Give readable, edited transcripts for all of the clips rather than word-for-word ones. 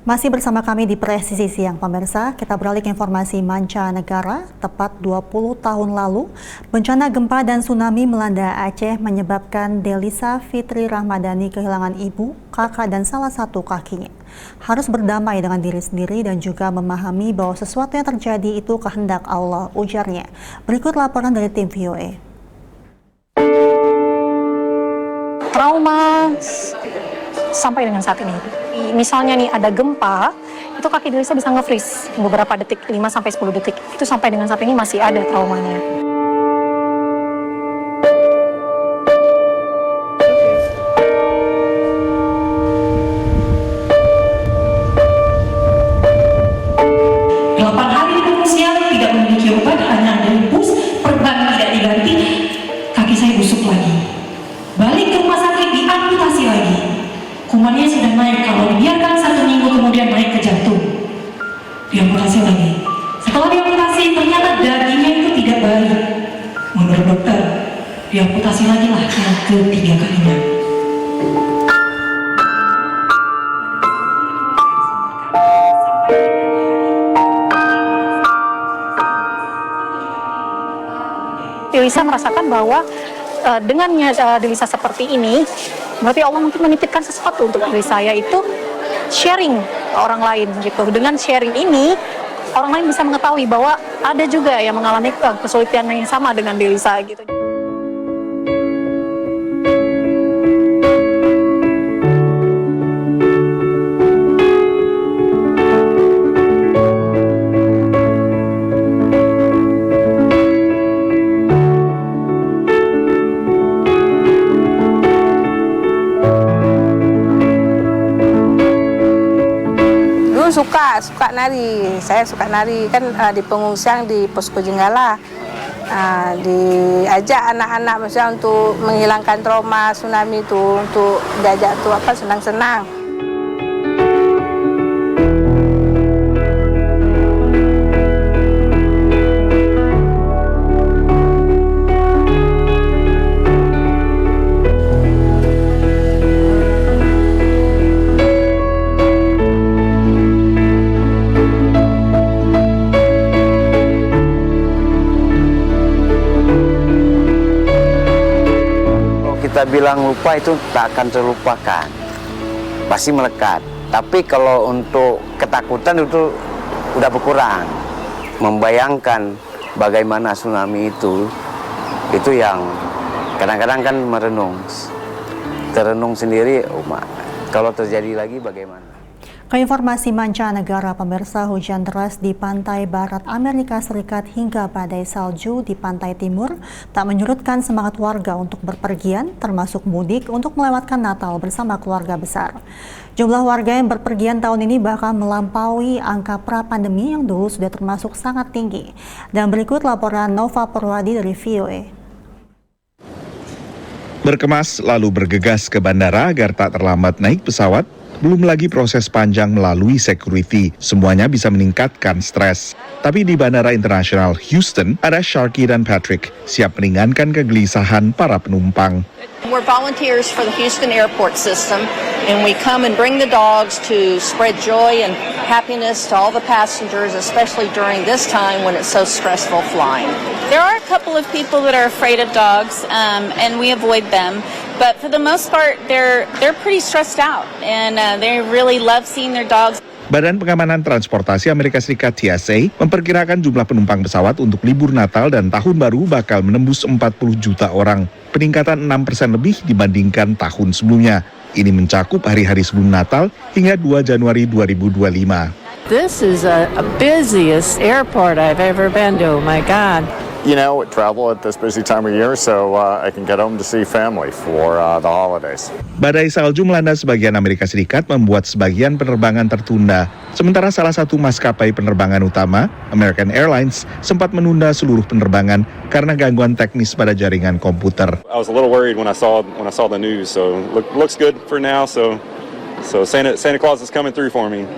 Masih bersama kami di Presisi Siang, pemirsa. Kita beralih ke informasi mancanegara. Tepat 20 tahun lalu, bencana gempa dan tsunami melanda Aceh menyebabkan Delisa Fitri Rahmadani kehilangan ibu, kakak, dan salah satu kakinya. Harus berdamai dengan diri sendiri dan juga memahami bahwa sesuatu yang terjadi itu kehendak Allah, ujarnya. Berikut laporan dari tim VOA. Trauma sampai dengan saat ini. Misalnya nih ada gempa, itu kaki Delisa bisa nge-freeze beberapa detik, 5-10 detik. Itu sampai dengan saat ini masih ada traumanya. Delapan hari di pengungsian, tidak memiliki obat, hanya ada infus, perban tidak diganti, kaki saya busuk lagi. Balik ke rumah sakit, diamputasi lagi. Kumannya sudah naik, kalau dibiarkan 1 minggu kemudian naik ke jantung. Diamputasi lagi. Setelah diamputasi, ternyata dagingnya itu tidak baik. Menurut dokter, diamputasi lagi lah yang ketiga kalinya. Delisa merasakan bahwa dengan Delisa seperti ini, berarti Allah mungkin menitipkan sesuatu untuk diri saya, itu sharing ke orang lain gitu. Dengan sharing ini, orang lain bisa mengetahui bahwa ada juga yang mengalami kesulitan yang sama dengan Delisa gitu. Suka nari, saya suka nari kan di pengungsian di Posko Jenggala, diajak anak-anak misalnya untuk menghilangkan trauma tsunami itu, untuk diajak tuh senang-senang. Kita bilang lupa itu tak akan terlupakan, pasti melekat. Tapi kalau untuk ketakutan itu udah berkurang. Membayangkan bagaimana tsunami itu yang kadang-kadang kan terenung sendiri, kalau terjadi lagi bagaimana? Ke informasi mancanegara, pemirsa, hujan deras di pantai barat Amerika Serikat hingga badai salju di pantai timur tak menyurutkan semangat warga untuk berpergian, termasuk mudik untuk melewatkan Natal bersama keluarga besar. Jumlah warga yang berpergian tahun ini bahkan melampaui angka pra-pandemi yang dulu sudah termasuk sangat tinggi. Dan berikut laporan Nova Purwadi dari VOA. Berkemas lalu bergegas ke bandara agar tak terlambat naik pesawat. Belum lagi proses panjang melalui security, semuanya bisa meningkatkan stres. Tapi di Bandara Internasional Houston, ada Sharky dan Patrick siap meringankan kegelisahan para penumpang. We're volunteers for the Houston airport system, and we come and bring the dogs to spread joy and happiness to all the passengers, especially during this time when it's so stressful flying. There are a couple of people that are afraid of dogs, and we avoid them. But for the most part, they're pretty stressed out, and they really love seeing their dogs. Badan Pengamanan Transportasi Amerika Serikat TSA memperkirakan jumlah penumpang pesawat untuk libur Natal dan Tahun Baru bakal menembus 40 juta orang, peningkatan 6% lebih dibandingkan tahun sebelumnya. Ini mencakup hari-hari sebelum Natal hingga 2 Januari 2025. This is a busiest airport I've ever been to, my God. You know, travel at this busy time of year, so I can get home to see family for the holidays. Badai salju melanda sebagian Amerika Serikat membuat sebagian penerbangan tertunda. Sementara salah satu maskapai penerbangan utama, American Airlines, sempat menunda seluruh penerbangan karena gangguan teknis pada jaringan komputer. I was a little worried when I saw the news, so looks good for now. So Santa Claus is coming through for me.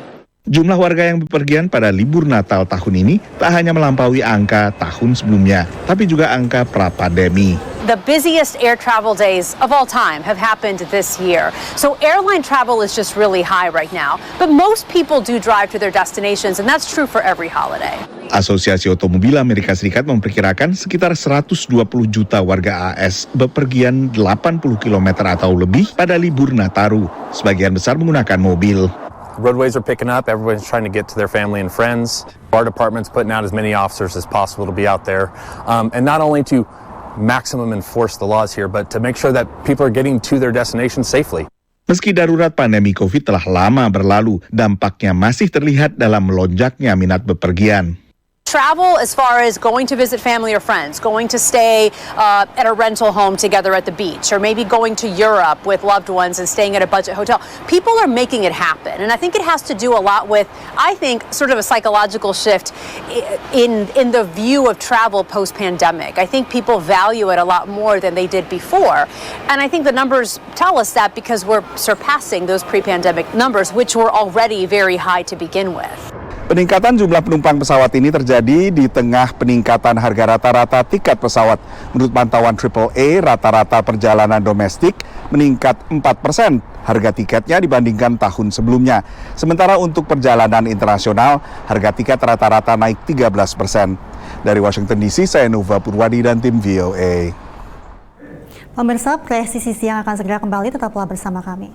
Jumlah warga yang bepergian pada libur Natal tahun ini tak hanya melampaui angka tahun sebelumnya, tapi juga angka pra-pandemi. the busiest air travel days of all time have happened this year. So airline travel is just really high right now. But most people do drive to their destinations, and that's true for every holiday. Asosiasi Otomobil Amerika Serikat memperkirakan sekitar 120 juta warga AS bepergian 80 km atau lebih pada libur Nataru. Sebagian besar menggunakan mobil. Roadways are picking up. Everyone's trying to get to their family and friends. Our department's putting out as many officers as possible to be out there. And not only to maximum enforce the laws here, but to make sure that people are getting to their destination safely. Meski darurat pandemi COVID telah lama berlalu, dampaknya masih terlihat dalam melonjaknya minat bepergian. Travel as far as going to visit family or friends, going to stay at a rental home together at the beach, or maybe going to Europe with loved ones and staying at a budget hotel. People are making it happen. And I think it has to do a lot with, I think, sort of a psychological shift in the view of travel post-pandemic. I think people value it a lot more than they did before. And I think the numbers tell us that because we're surpassing those pre-pandemic numbers, which were already very high to begin with. Peningkatan jumlah penumpang pesawat ini terjadi di tengah peningkatan harga rata-rata tiket pesawat. Menurut pantauan AAA, rata-rata perjalanan domestik meningkat 4% harga tiketnya dibandingkan tahun sebelumnya. Sementara untuk perjalanan internasional, harga tiket rata-rata naik 13%. Dari Washington DC, saya Nova Purwadi dan tim VOA. Pemirsa, Presisi Siang akan segera kembali, tetaplah bersama kami.